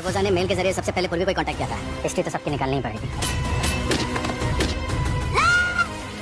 रोजा ने मेल के जरिए सबसे पहले पूर्वी को कांटेक्ट किया था, हिस्ट्री तो सबकी निकालनी ही पड़ेगी।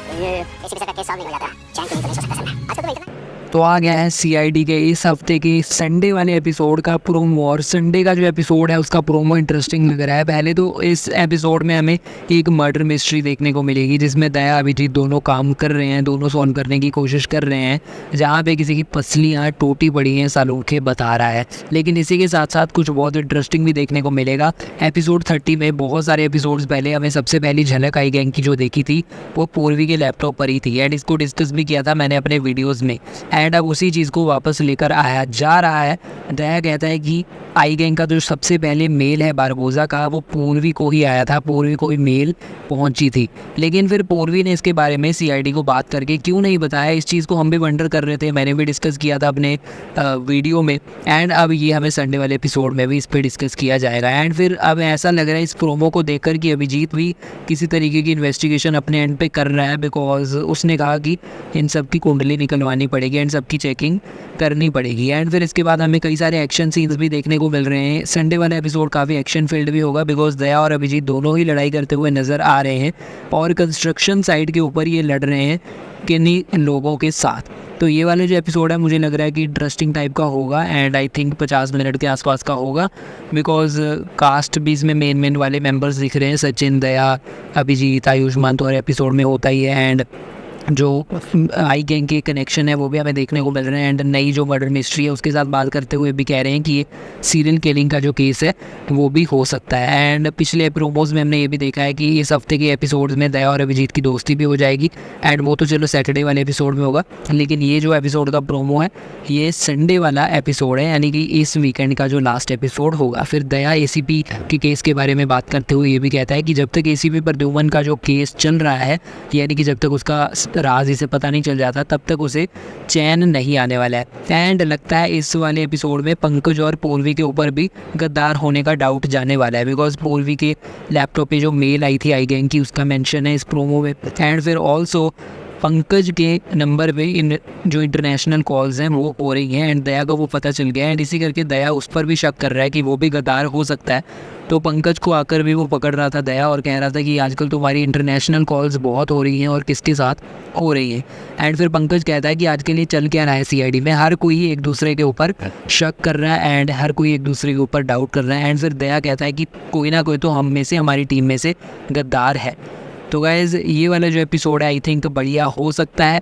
तो ये किसी का केस सॉल्व नहीं हो जाता, चैन की नहीं सो सकता सर। आजकल तो इतना तो आ गया है सीआईडी के इस हफ्ते के संडे वाले एपिसोड का प्रोमो। और संडे का जो एपिसोड है उसका प्रोमो इंटरेस्टिंग लग रहा है। पहले तो इस एपिसोड में हमें एक मर्डर मिस्ट्री देखने को मिलेगी जिसमें दया अभिजीत दोनों काम कर रहे हैं, दोनों सॉल्व करने की कोशिश कर रहे हैं, जहाँ पे किसी की पसलियाँ टूटी पड़ी हैं सालों के बता रहा है। लेकिन इसी के साथ साथ कुछ बहुत इंटरेस्टिंग भी देखने को मिलेगा। एपिसोड 30 में बहुत सारे एपिसोड्स पहले हमें सबसे पहली झलक आई गैंग की जो देखी थी वो पूर्वी के लैपटॉप पर ही थी एंड इसको डिस्कस भी किया था मैंने अपने वीडियोज़ में। एंड अब उसी चीज़ को वापस लेकर आया जा रहा है। दया कहता है कि आई गैंग का जो सबसे पहले मेल है बारबोजा का वो पूर्वी को ही आया था, पूर्वी को ही मेल पहुंची थी। लेकिन फिर पूर्वी ने इसके बारे में सीआईडी को बात करके क्यों नहीं बताया, इस चीज़ को हम भी वंडर कर रहे थे, मैंने भी डिस्कस किया था अपने वीडियो में। एंड अब ये हमें संडे वाले एपिसोड में भी इस पर डिस्कस किया जाएगा। एंड फिर अब ऐसा लग रहा है इस प्रोमो को देखकर कि अभिजीत भी किसी तरीके की इन्वेस्टिगेशन अपने एंड पे कर रहा है, बिकॉज उसने कहा कि इन सब की कुंडली निकलवानी पड़ेगी एंड सबकी चेकिंग करनी पड़ेगी। एंड फिर इसके बाद हमें कई सारे एक्शन सीन्स भी देखने को मिल रहे हैं। संडे वाला एपिसोड काफ़ी एक्शन फील्ड भी होगा बिकॉज दया और अभिजीत दोनों ही लड़ाई करते हुए नज़र आ रहे हैं और कंस्ट्रक्शन साइट के ऊपर ये लड़ रहे हैं किन्हीं लोगों के साथ। तो ये वाला जो एपिसोड है मुझे लग रहा है कि इंटरेस्टिंग टाइप का होगा एंड आई थिंक 50 मिनट के आसपास का होगा बिकॉज कास्ट भी इसमें मेन वाले मेंबर्स दिख रहे हैं, सचिन, दया, अभिजीत, आयुष्मान तो हर एपिसोड में होता ही है। एंड जो आई गैंग के कनेक्शन है वो भी हमें देखने को मिल रहे हैं। एंड नई जो मर्डर मिस्ट्री है उसके साथ बात करते हुए भी कह रहे हैं कि ये सीरियल किलिंग का जो केस है वो भी हो सकता है। एंड पिछले प्रोमोज में हमने ये भी देखा है कि इस हफ्ते के एपिसोड्स में दया और अभिजीत की दोस्ती भी हो जाएगी एंड वो तो चलो सैटरडे वाले एपिसोड में होगा, लेकिन ये जो एपिसोड का प्रोमो है ये संडे वाला एपिसोड है, यानी कि इस वीकेंड का जो लास्ट एपिसोड होगा। फिर दया एसीपी के केस के बारे में बात करते हुए ये भी कहता है कि जब तक एसीपी प्रद्युमन का जो केस चल रहा है, यानी कि जब तक उसका राज इसे पता नहीं चल जाता तब तक उसे चैन नहीं आने वाला है। एंड लगता है इस वाले एपिसोड में पंकज और पूर्वी के ऊपर भी गद्दार होने का डाउट जाने वाला है बिकॉज पूर्वी के लैपटॉप पे जो मेल आई थी आई गैंग की उसका मेंशन है इस प्रोमो में। एंड फिर ऑल्सो पंकज के नंबर पे इन जो इंटरनेशनल कॉल्स हैं वो हो रही हैं एंड दया को वो पता चल गया है एंड इसी करके दया उस पर भी शक कर रहा है कि वो भी गद्दार हो सकता है। तो पंकज को आकर भी वो पकड़ रहा था दया और कह रहा था कि आजकल तुम्हारी इंटरनेशनल कॉल्स बहुत हो रही हैं और किसके साथ हो रही हैं। एंड फिर पंकज कहता है कि आज के लिए चल क्या रहा है सीआईडी में, हर कोई एक दूसरे के ऊपर शक कर रहा है एंड हर कोई एक दूसरे के ऊपर डाउट कर रहा है। एंड फिर दया कहता है कि कोई ना कोई तो हम में से, हमारी टीम में से गद्दार है। तो गाइज़ ये वाला जो एपिसोड है आई थिंक बढ़िया हो सकता है।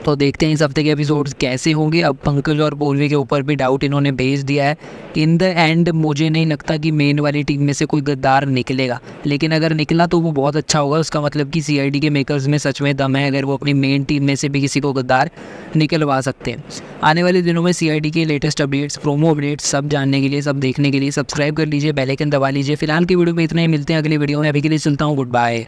तो देखते हैं इस हफ्ते के एपिसोड्स कैसे होंगे। अब पंकज और पूर्वी के ऊपर भी डाउट इन्होंने भेज दिया है। इन द एंड मुझे नहीं लगता कि मेन वाली टीम में से कोई गद्दार निकलेगा, लेकिन अगर निकला तो वो बहुत अच्छा होगा। उसका मतलब कि सीआईडी के मेकर्स में सच में दम है अगर वो अपनी मेन टीम में से भी किसी को गद्दार निकलवा सकते हैं। आने वाले दिनों में सीआईडी के लेटेस्ट अपडेट्स, प्रोमो अपडेट्स सब जानने के लिए, सब देखने के लिए सब्सक्राइब कर लीजिए, बेल आइकन दबा लीजिए। फिलहाल की वीडियो में इतना ही, मिलते हैं अगली वीडियो में। अभी के लिए चलता हूँ, गुड बाय।